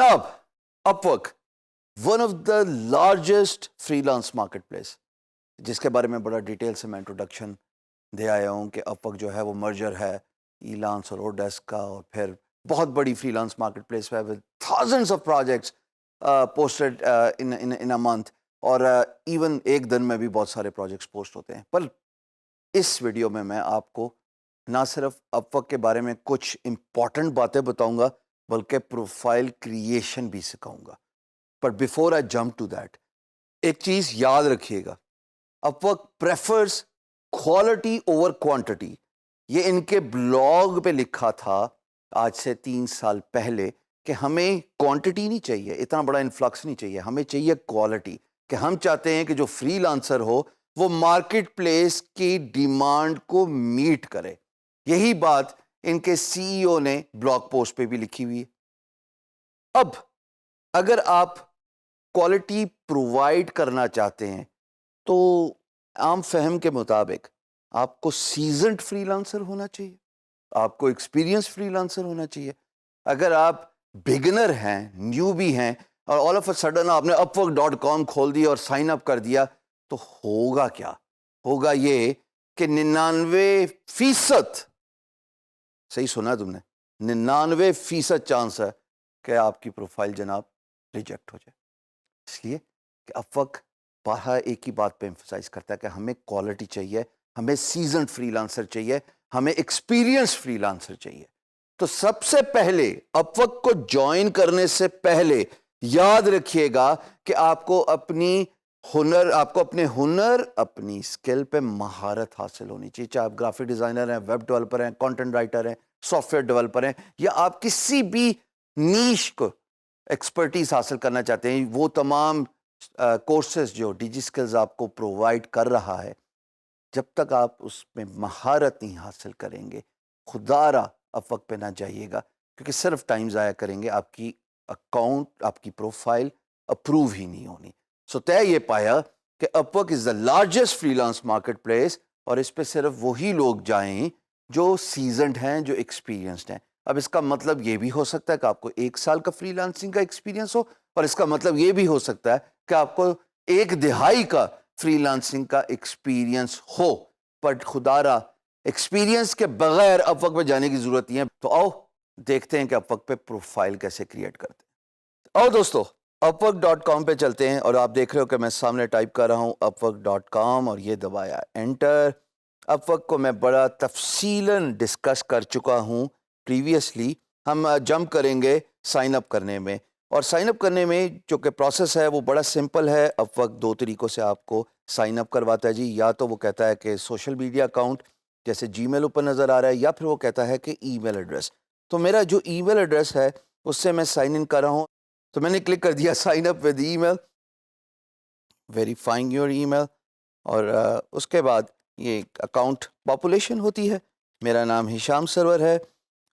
جناب Upwork one of the largest freelance marketplace, جس کے بارے میں بڑا ڈیٹیل سے میں انٹروڈکشن دے آیا ہوں کہ اپ ورک جو ہے وہ مرجر ہے ای لانس اور اوڈیسک کا، اور پھر بہت بڑی فری لانس مارکیٹ پلیس ہے with thousands of projects posted in a month, اور ایون ایک دن میں بھی بہت سارے پروجیکٹس پوسٹ ہوتے ہیں. پر اس ویڈیو میں آپ کو نہ صرف اپ ورک کے بارے میں کچھ امپورٹنٹ باتیں بتاؤں گا بلکہ پروفائل کریشن بھی سکھاؤں گا. پر before I jump to that, ایک چیز یاد رکھیے گا، Upwork prefers quality over quantity. یہ ان کے بلاگ پہ لکھا تھا آج سے 3 سال پہلے کہ ہمیں کوانٹٹی نہیں چاہیے، اتنا بڑا انفلکس نہیں چاہیے، ہمیں چاہیے کوالٹی. کہ ہم چاہتے ہیں کہ جو فری لانسر ہو وہ مارکیٹ پلیس کی ڈیمانڈ کو میٹ کرے. یہی بات ان کے سی ای او نے بلاگ پوسٹ پہ بھی لکھی ہوئی ہے. اب اگر آپ کوالٹی پرووائڈ کرنا چاہتے ہیں تو عام فہم کے مطابق آپ کو سیزنڈ فری لانسر ہونا چاہیے، آپ کو ایکسپیرینس فری لانسر ہونا چاہیے. اگر آپ بگنر ہیں، نیو بھی ہیں، اور آل آف اے سڈن آپ نے upwork.com کھول دیا اور سائن اپ کر دیا، تو ہوگا کیا؟ ہوگا یہ کہ 99%، صحیح سنا تم نے، 99% چانس ہے کہ آپ کی پروفائل جناب ریجیکٹ ہو جائے. اس لیے کہ اپ بارہا ایک ہی بات پہ ایمفسائز کرتا ہے کہ ہمیں کوالٹی چاہیے، ہمیں سیزنڈ فری لانسر چاہیے، ہمیں ایکسپیرینس فری لانسر چاہیے. تو سب سے پہلے اپ ورک کو جوائن کرنے سے پہلے یاد رکھیے گا کہ آپ کو اپنے ہنر، اپنی اسکل پہ مہارت حاصل ہونی چاہیے. چاہے آپ گرافک ڈیزائنر ہیں، ویب ڈیولپر ہیں، کانٹینٹ رائٹر ہیں، سافٹ ویئر ڈیولپر ہیں، یا آپ کسی بھی نیش کو ایکسپرٹیز حاصل کرنا چاہتے ہیں. وہ تمام کورسز جو ڈیجی اسکلز آپ کو پرووائڈ کر رہا ہے، جب تک آپ اس میں مہارت نہیں حاصل کریں گے، خدا را اپ ورک پہ نہ جائیے گا، کیونکہ صرف ٹائم ضائع کریں گے، آپ کی اکاؤنٹ، آپ کی پروفائل اپروو ہی نہیں ہونی. سو طے یہ پایا کہ Upwork is the largest freelance marketplace, اور اس پہ صرف وہی لوگ جائیں جو سیزنڈ ہیں، جو ایکسپیرینسڈ ہیں. اب اس کا مطلب یہ بھی ہو سکتا ہے کہ آپ کو 1 سال کا فری لانسنگ کا ایکسپیرینس ہو، اور اس کا مطلب یہ بھی ہو سکتا ہے کہ آپ کو 1 دہائی کا فری لانسنگ کا ایکسپیرینس ہو. بٹ خدا را ایکسپیرینس کے بغیر اپ ورک پہ جانے کی ضرورت نہیں ہے. تو آؤ دیکھتے ہیں کہ اپ ورک پہ پروفائل کیسے کریٹ کرتے ہیں. آؤ دوستو upwork.com پہ چلتے ہیں، اور آپ دیکھ رہے ہو کہ میں سامنے ٹائپ کر رہا ہوں upwork.com، اور یہ دبایا انٹر. اپ ورک کو میں بڑا تفصیلاً ڈسکس کر چکا ہوں پریویسلی. ہم جمپ کریں گے سائن اپ کرنے میں، اور سائن اپ کرنے میں جو کہ پروسیس ہے وہ بڑا سمپل ہے. اپ ورک 2 طریقوں سے آپ کو سائن اپ کرواتا ہے جی. یا تو وہ کہتا ہے کہ سوشل میڈیا اکاؤنٹ جیسے جی میل اوپر نظر آ رہا ہے، یا پھر وہ کہتا ہے کہ ای میل ایڈریس. تو میرا جو ای میل ایڈریس ہے اس سے میں سائن ان کر رہا ہوں. تو میں نے کلک کر دیا sign up with email, verifying your email, اور اس کے بعد یہ اکاؤنٹ پاپولیشن ہوتی ہے. میرا نام ہشام سرور ہے،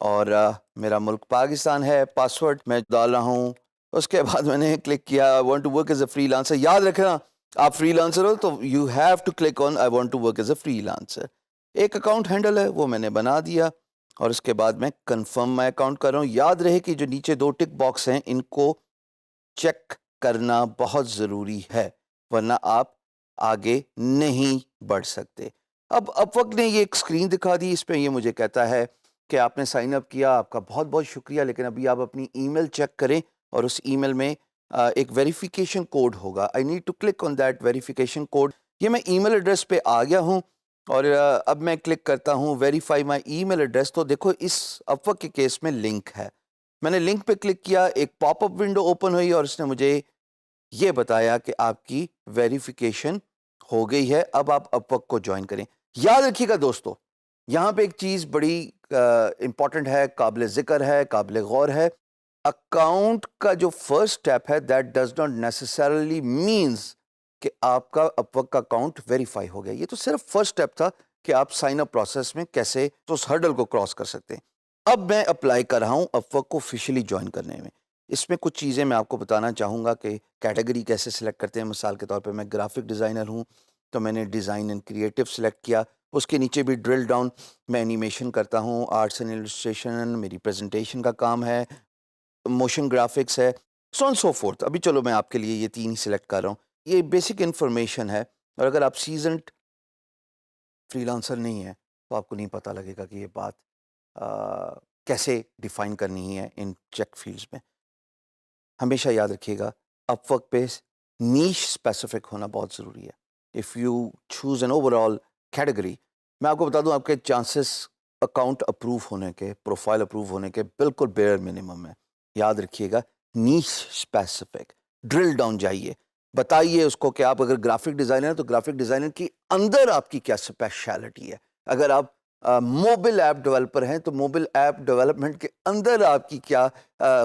اور میرا ملک پاکستان ہے. پاسورڈ میں ڈال رہا ہوں. اس کے بعد میں نے کلک کیا I want to work as a freelancer. یاد رکھنا آپ فری لانسر ہو تو you have to click on I want to work as a freelancer. ایک اکاؤنٹ ہینڈل ہے وہ میں نے بنا دیا، اور اس کے بعد میں کنفرم مائی اکاؤنٹ کر رہا ہوں. یاد رہے کہ جو نیچے 2 ٹک باکس ہیں ان کو چیک کرنا بہت ضروری ہے، ورنہ آپ آگے نہیں بڑھ سکتے. اب اپ ورک نے یہ ایک اسکرین دکھا دی، اس پہ یہ مجھے کہتا ہے کہ آپ نے سائن اپ کیا، آپ کا بہت بہت شکریہ، لیکن ابھی آپ اپنی ای میل چیک کریں، اور اس ای میل میں ایک ویریفیکیشن کوڈ ہوگا. I need to click on that verification code. یہ میں ای میل ایڈریس پہ آ گیا ہوں، اور اب میں کلک کرتا ہوں ویریفائی مائی ای میل ایڈریس. تو دیکھو اس اپ ورک کے کیس میں لنک ہے. میں نے لنک پہ کلک کیا، ایک پاپ اپ ونڈو اوپن ہوئی، اور اس نے مجھے یہ بتایا کہ آپ کی ویریفیکیشن ہو گئی ہے، اب آپ اپ ورک کو جوائن کریں. یاد رکھیے گا دوستو، یہاں پہ ایک چیز بڑی امپورٹنٹ ہے، قابل ذکر ہے، قابل غور ہے. اکاؤنٹ کا جو فرسٹ اسٹیپ ہے that does not necessarily means کہ آپ کا اپ ورک کا اکاؤنٹ ویریفائی ہو گیا. یہ تو صرف فرسٹ اسٹیپ تھا کہ آپ سائن اپ پروسیس میں کیسے تو اس ہرڈل کو کراس کر سکتے ہیں. اب میں اپلائی کر رہا ہوں اپ ورک کو آفیشیلی جوائن کرنے میں. اس میں کچھ چیزیں میں آپ کو بتانا چاہوں گا کہ کیٹیگری کیسے سلیکٹ کرتے ہیں. مثال کے طور پہ میں گرافک ڈیزائنر ہوں تو میں نے ڈیزائن اینڈ کریٹو سلیکٹ کیا. اس کے نیچے بھی ڈرل ڈاؤن، میں اینیمیشن کرتا ہوں، آرٹس اینڈ السٹریشن میری پریزنٹیشن کا کام ہے، موشن گرافکس ہے, سو آن سو فورتھ. ابھی چلو میں آپ کے لیے یہ 3 ہی سلیکٹ کر رہا ہوں. یہ بیسک انفارمیشن ہے, اور اگر آپ سیزنڈ فری لانسر نہیں ہیں تو آپ کو نہیں پتہ لگے گا کہ یہ بات کیسے ڈیفائن کرنی ہے ان چیک فیلڈز میں. ہمیشہ یاد رکھیے گا, اپ ورک پہ نیش اسپیسیفک ہونا بہت ضروری ہے. If you choose an over all category, میں آپ کو بتا دوں آپ کے چانسز اکاؤنٹ اپروو ہونے کے, پروفائل اپروو ہونے کے بالکل بیئر منیمم ہے. یاد رکھیے گا, نیش اسپیسیفک, ڈرل ڈاؤن جائیے, بتائیے اس کو کہ آپ اگر گرافک ڈیزائنر ہیں تو گرافک ڈیزائنر کی اندر آپ کی کیا اسپیشلٹی ہے. اگر آپ موبل ایپ ڈیولپر ہیں تو موبل ایپ ڈیولپمنٹ کے اندر آپ کی کیا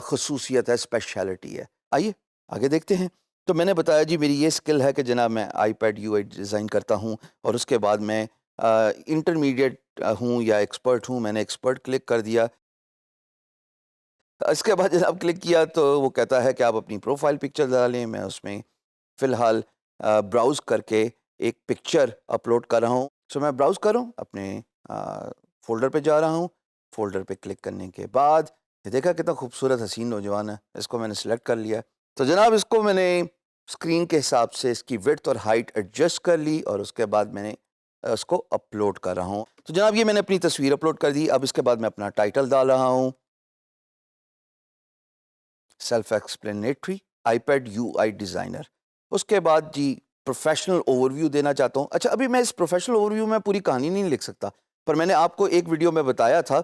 خصوصیت ہے, اسپیشلٹی ہے. آئیے آگے دیکھتے ہیں. تو میں نے بتایا جی میری یہ اسکل ہے کہ جناب میں iPad U I design کرتا ہوں, اور اس کے بعد میں انٹرمیڈیٹ ہوں یا ایکسپرٹ ہوں. میں نے ایکسپرٹ کلک کر دیا. اس کے بعد جناب کلک کیا تو وہ کہتا ہے کہ آپ اپنی پروفائل پکچر ڈالیں. میں اس میں فی الحال براؤز کر کے ایک پکچر اپلوڈ کر رہا ہوں. سو میں براؤز کر رہا ہوں, اپنے فولڈر پہ جا رہا ہوں. فولڈر پہ کلک کرنے کے بعد یہ دیکھا کتنا خوبصورت حسین نوجوان ہے, اس کو میں نے سلیکٹ کر لیا. تو جناب اس کو میں نے اسکرین کے حساب سے اس کی وڈتھ اور ہائٹ ایڈجسٹ کر لی, اور اس کے بعد میں نے اس کو اپلوڈ کر رہا ہوں. تو جناب یہ میں نے اپنی تصویر اپلوڈ کر دی. اب اس کے بعد میں اپنا ٹائٹل ڈال رہا ہوں, self explanatory iPad U I designer. اس کے بعد جی پروفیشنل اوور ویو دینا چاہتا ہوں. اچھا ابھی میں اس پروفیشنل اوور ویو میں پوری کہانی نہیں لکھ سکتا, پر میں نے آپ کو ایک ویڈیو میں بتایا تھا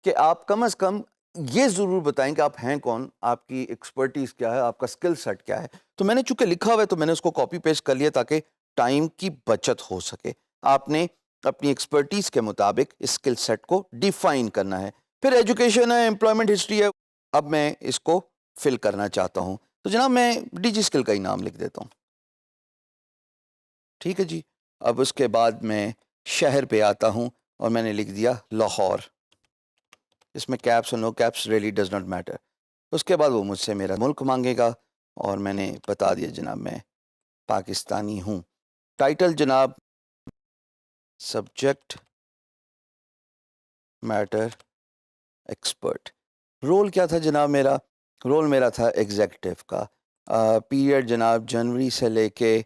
کہ آپ کم از کم یہ ضرور بتائیں کہ آپ ہیں کون, آپ کی ایکسپرٹیز کیا ہے, آپ کا اسکل سیٹ کیا ہے. تو میں نے چونکہ لکھا ہوا ہے تو میں نے اس کو کاپی پیسٹ کر لیا تاکہ ٹائم کی بچت ہو سکے. آپ نے اپنی ایکسپرٹیز کے مطابق اسکل سیٹ کو ڈیفائن کرنا ہے. پھر ایجوکیشن ہے, امپلائمنٹ ہسٹری ہے. اب میں اس کو فل کرنا چاہتا ہوں, تو جناب میں ڈی جی اسکل کا ہی نام لکھ دیتا ہوں. ٹھیک ہے جی. اب اس کے بعد میں شہر پہ آتا ہوں اور میں نے لکھ دیا لاہور. اس میں کیپس اور no caps really does not matter. اس کے بعد وہ مجھ سے میرا ملک مانگے گا, اور میں نے بتا دیا جناب میں پاکستانی ہوں. ٹائٹل جناب سبجیکٹ میٹر ایکسپرٹ. رول کیا تھا جناب میرا؟ رول میرا تھا ایگزیکٹو کا. پیریڈ جناب جنوری سے لے کے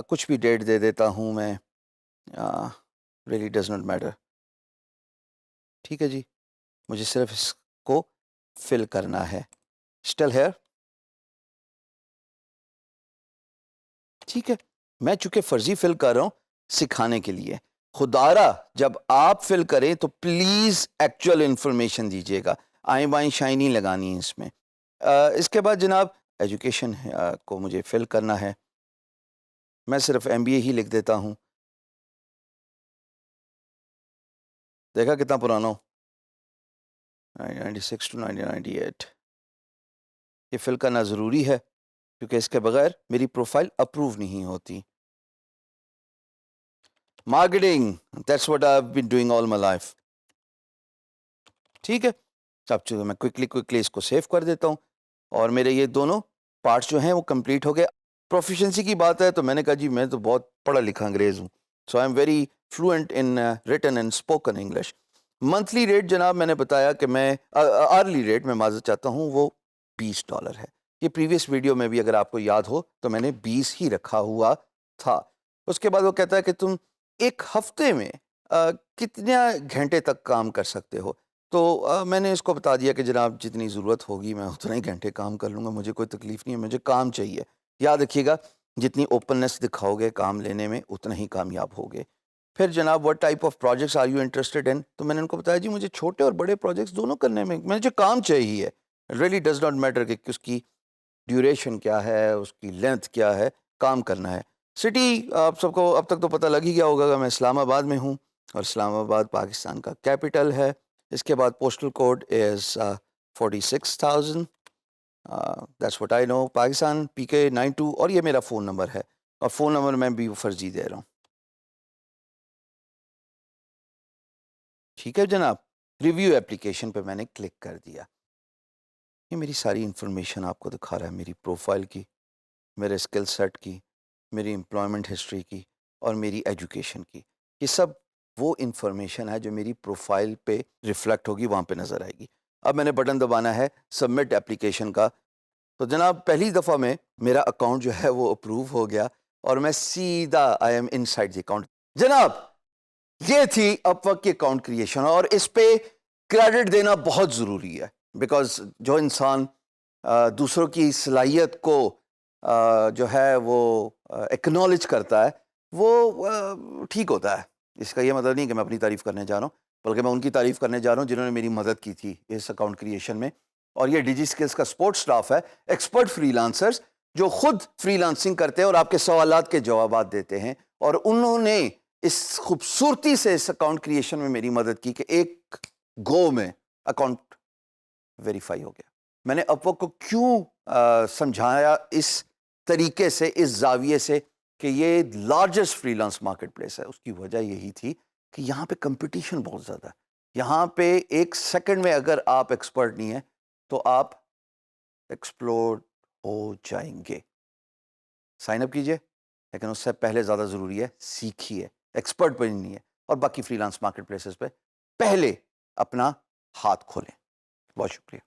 کچھ بھی ڈیٹ دے دیتا ہوں میں, ریئلی ڈز ناٹ میٹر. ٹھیک ہے جی, مجھے صرف اس کو فل کرنا ہے. Still here. ٹھیک ہے, میں چونکہ فرضی فل کر رہا ہوں سکھانے کے لیے. خدارا جب آپ فل کریں تو پلیز ایکچوئل انفارمیشن دیجیے گا, آئیں بائیں شائیں نہیں لگانی ہے اس میں. اس کے بعد جناب ایجوکیشن کو مجھے فل کرنا ہے. میں صرف ایم بی اے ہی لکھ دیتا ہوں. دیکھا کتنا پرانا ہو, 1996 to 1998. یہ فل کرنا ضروری ہے کیونکہ اس کے بغیر میری پروفائل اپروو نہیں ہوتی. Marketing, that's what I have been doing all my life. ٹھیک ہے, اب چلو میں کوئکلی اس کو سیو کر دیتا ہوں, اور میرے یہ دونوں پارٹس جو ہیں وہ کمپلیٹ ہو گئے. پروفیشنسی کی بات ہے تو میں نے کہا جی میں تو بہت پڑھا لکھا انگریز ہوں, so I am very fluent in written and spoken English. Monthly rate جناب میں نے بتایا کہ میں آرلی ریٹ میں معذرت چاہتا ہوں وہ $20 ہے. یہ پریویس ویڈیو میں بھی اگر آپ کو یاد ہو تو میں نے 20 ہی رکھا ہوا تھا. اس کے بعد وہ کہتا ہے کہ تم ایک ہفتے میں کتنے گھنٹے تک کام کر سکتے ہو. تو میں نے اس کو بتا دیا کہ جناب جتنی ضرورت ہوگی میں اتنے ہی گھنٹے کام کر لوں گا, مجھے کوئی تکلیف نہیں ہے, مجھے کام چاہیے. یاد رکھیے گا جتنی اوپننس دکھاؤ گے کام لینے میں اتنا ہی کامیاب ہوگے. پھر جناب what type of projects are you interested in, تو میں نے ان کو بتایا جی مجھے چھوٹے اور بڑے پروجیکٹس دونوں کرنے میں مجھے کام چاہیے. ریئلی ڈز ناٹ میٹر کہ اس کی ڈیوریشن کیا ہے, اس کی لینتھ کیا ہے, کام کرنا ہے. سٹی آپ سب کو اب تک تو پتہ لگ ہی گیا ہوگا کہ میں اسلام آباد میں ہوں, اور اسلام آباد پاکستان کا کیپٹل ہے. اس کے بعد postal code is 46,000. That's what I know. Pakistan PK92, اور یہ میرا فون نمبر ہے, اور فون نمبر میں بھی فرضی دے رہا ہوں. ٹھیک ہے جناب. ریویو ایپلیکیشن پہ میں نے کلک کر دیا. یہ میری ساری انفارمیشن آپ کو دکھا رہا ہے, میری پروفائل کی, میرے اسکل سیٹ کی, میری امپلائمنٹ ہسٹری کی, اور میری ایجوکیشن کی. یہ سب وہ انفارمیشن ہے جو میری پروفائل پہ ریفلیکٹ ہوگی, وہاں پہ نظر آئے گی. اب میں نے بٹن دبانا ہے سبمٹ اپلیکیشن کا. تو جناب پہلی دفعہ میں میرا اکاؤنٹ جو ہے وہ اپروو ہو گیا اور میں سیدھا I am in side the account. جناب یہ تھی اپ ورک کی اکاؤنٹ کریشن, اور اس پہ کریڈٹ دینا بہت ضروری ہے, بیکاز جو انسان دوسروں کی صلاحیت کو جو ہے وہ ایکنالج کرتا ہے وہ ٹھیک ہوتا ہے. اس کا یہ مطلب نہیں کہ میں اپنی تعریف کرنے جا رہا ہوں, بلکہ میں ان کی تعریف کرنے جا رہا ہوں جنہوں نے میری مدد کی تھی اس اکاؤنٹ کریشن میں. اور یہ ڈیجی اسکلز کا سپورٹ سٹاف ہے, ایکسپرٹ فری لانسرز جو خود فری لانسنگ کرتے ہیں اور آپ کے سوالات کے جوابات دیتے ہیں, اور انہوں نے اس خوبصورتی سے اس اکاؤنٹ کریشن میں میری مدد کی کہ ایک گو میں اکاؤنٹ ویریفائی ہو گیا. میں نے اپ ورک کو کیوں سمجھایا اس طریقے سے, اس زاویے سے کہ یہ largest freelance market place ہے, اس کی وجہ یہی تھی کہ یہاں پہ کمپٹیشن بہت زیادہ ہے. یہاں پہ ایک سیکنڈ میں اگر آپ ایکسپرٹ نہیں ہیں تو آپ ایکسپلوڈ ہو جائیں گے. سائن اپ کیجئے, لیکن اس سے پہلے زیادہ ضروری ہے سیکھیے, ایکسپرٹ بننی ہے, اور باقی فری لانس مارکیٹ پلیسز پہ پہلے اپنا ہاتھ کھولیں. بہت شکریہ.